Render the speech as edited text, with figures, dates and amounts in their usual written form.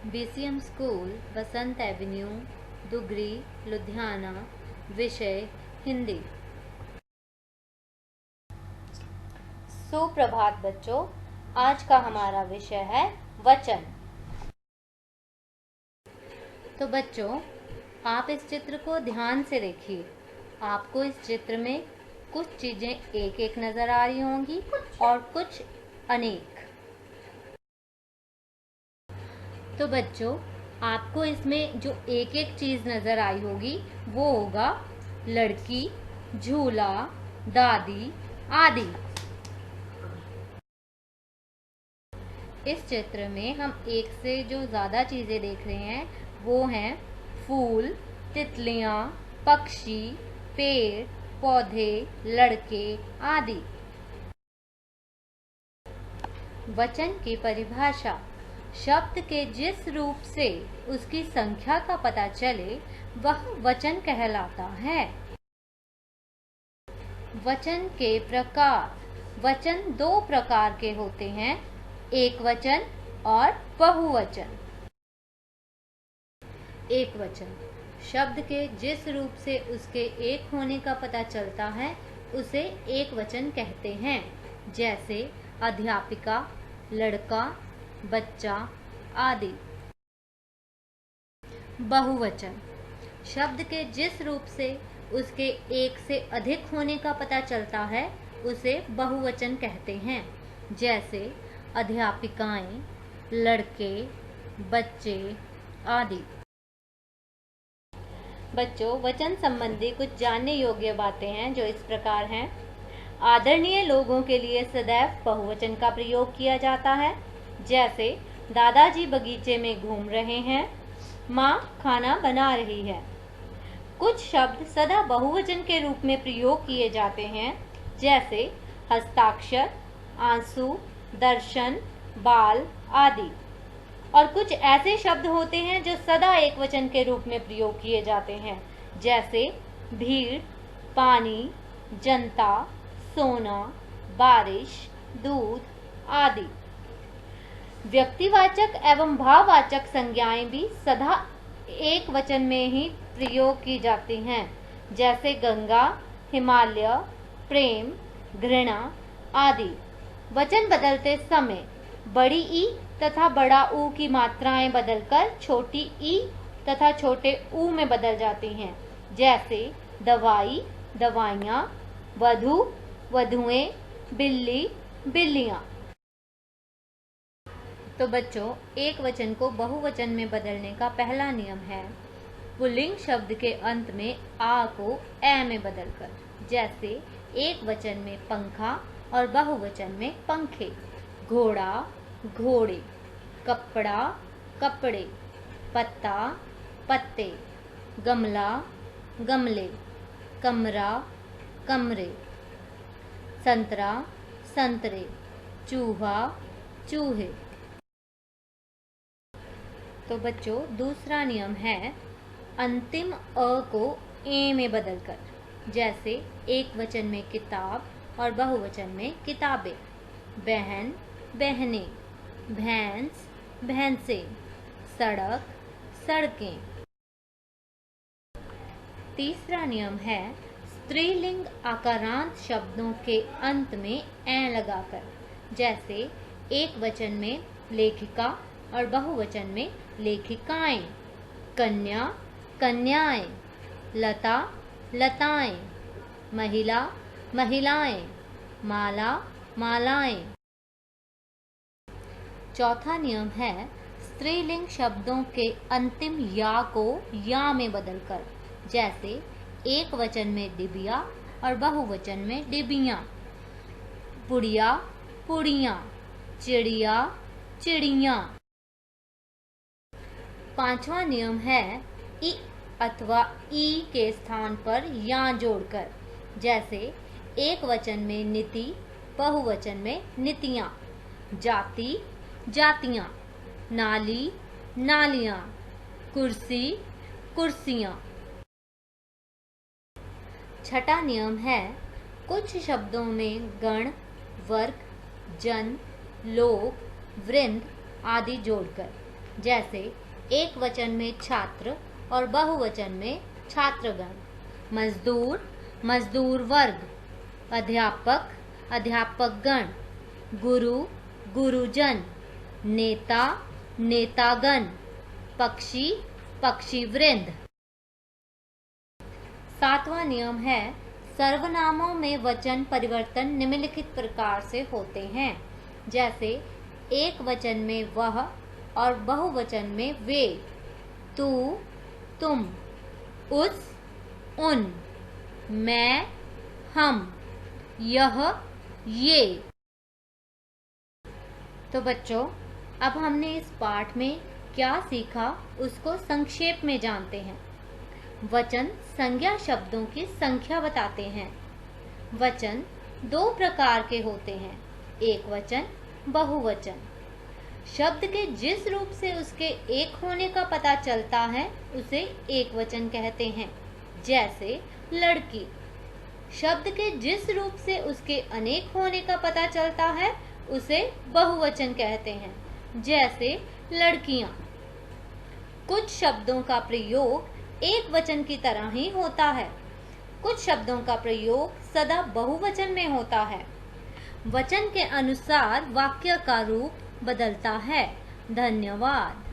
BCM school, बसंत Avenue, Dugri, Ludhiana. विषय हिंदी। सुप्रभात बच्चों, आज का हमारा विषय है वचन। तो बच्चों, आप इस चित्र को ध्यान से देखिए। आपको इस चित्र में कुछ चीजें एक एक नजर आ रही होंगी और कुछ अनेक। तो बच्चों, आपको इसमें जो एक एक चीज नजर आई होगी वो होगा लड़की, झूला, दादी आदि। इस चित्र में हम एक से जो ज्यादा चीजें देख रहे हैं वो हैं फूल, तितलियां, पक्षी, पेड़, पौधे, लड़के आदि। वचन की परिभाषा: शब्द के जिस रूप से उसकी संख्या का पता चले वह वचन कहलाता है। वचन के प्रकार: वचन दो प्रकार के होते हैं, एक वचन और बहुवचन। एक वचन: शब्द के जिस रूप से उसके एक होने का पता चलता है उसे एक वचन कहते हैं, जैसे अध्यापिका, लड़का, बच्चा आदि। बहुवचन: शब्द के जिस रूप से उसके एक से अधिक होने का पता चलता है उसे बहुवचन कहते हैं, जैसे अध्यापिकाएं, लड़के, बच्चे आदि। बच्चों, वचन संबंधी कुछ जानने योग्य बातें हैं जो इस प्रकार हैं। आदरणीय लोगों के लिए सदैव बहुवचन का प्रयोग किया जाता है, जैसे दादाजी बगीचे में घूम रहे हैं, माँ खाना बना रही है। कुछ शब्द सदा बहुवचन के रूप में प्रयोग किए जाते हैं, जैसे हस्ताक्षर, आंसू, दर्शन, बाल आदि। और कुछ ऐसे शब्द होते हैं जो सदा एक वचन के रूप में प्रयोग किए जाते हैं, जैसे भीड़, पानी, जनता, सोना, बारिश, दूध आदि। व्यक्तिवाचक एवं भाववाचक संज्ञाएं भी सदा एक वचन में ही प्रयोग की जाती हैं, जैसे गंगा, हिमालय, प्रेम, घृणा आदि। वचन बदलते समय बड़ी ई तथा बड़ा ऊ की मात्राएं बदलकर छोटी ई तथा छोटे ऊ में बदल जाती हैं, जैसे दवाई, दवाइयाँ, वधु, वधुएं, बिल्ली, बिल्लियाँ। तो बच्चों, एक वचन को बहुवचन में बदलने का पहला नियम है पुल्लिंग शब्द के अंत में आ को ए में बदलकर, जैसे एक वचन में पंखा और बहुवचन में पंखे। घोड़ा, घोड़े, कपड़ा, कपड़े, पत्ता, पत्ते, गमला, गमले, कमरा, कमरे, संतरा, संतरे, चूहा, चूहे। तो बच्चों, दूसरा नियम है अंतिम अ को ए में बदलकर, जैसे एक वचन में किताब और बहुवचन में किताबें। बहन, बहनें, भैंस, भैंसे, सड़क, सड़कें। तीसरा नियम है स्त्रीलिंग आकारांत शब्दों के अंत में ए लगाकर, जैसे एक वचन में लेखिका और बहुवचन में लेखिकाएं। कन्या, कन्याएं, लता, लताएं, महिला, महिलाएं, माला, मालाएं। चौथा नियम है स्त्रीलिंग शब्दों के अंतिम या को या में बदलकर, जैसे एक वचन में डिबिया और बहुवचन में डिबियां। पुड़िया, पुड़ियां, चिड़िया, चिड़ियां। पांचवा नियम है इ अथवा ई के स्थान पर या जोड़कर, जैसे एक वचन में नीति, बहुवचन में नीतियां। जाति, जातियां, नाली, नालियां, कुर्सी, कुर्सियां। छठा नियम है कुछ शब्दों में गण, वर्ग, जन, लोक, वृंद आदि जोड़कर, जैसे एक वचन में छात्र और बहुवचन में छात्रगण। मजदूर, मजदूर वर्ग। अध्यापक, अध्यापकगण। गुरु, गुरुजन। नेता, नेतागण। पक्षी, पक्षीवृंद। 7वां नियम है सर्वनामों में वचन परिवर्तन निम्नलिखित प्रकार से होते हैं, जैसे एक वचन में वह और बहुवचन में वे। तू, तुम। उस, उन। मैं, हम। यह, ये। तो बच्चों, अब हमने इस पाठ में क्या सीखा उसको संक्षेप में जानते हैं। वचन संज्ञा शब्दों की संख्या बताते हैं। वचन 2 प्रकार के होते हैं, एक वचन, बहुवचन। शब्द के जिस रूप से उसके एक होने का पता चलता है उसे एक वचन कहते हैं, जैसे लड़की। शब्द के जिस रूप से उसके अनेक होने का पता चलता है उसे बहुवचन कहते हैं, जैसे लड़कियां। कुछ शब्दों का प्रयोग एक वचन की तरह ही होता है, कुछ शब्दों का प्रयोग सदा बहुवचन में होता है। वचन के अनुसार वाक्य का रूप बदलता है। धन्यवाद।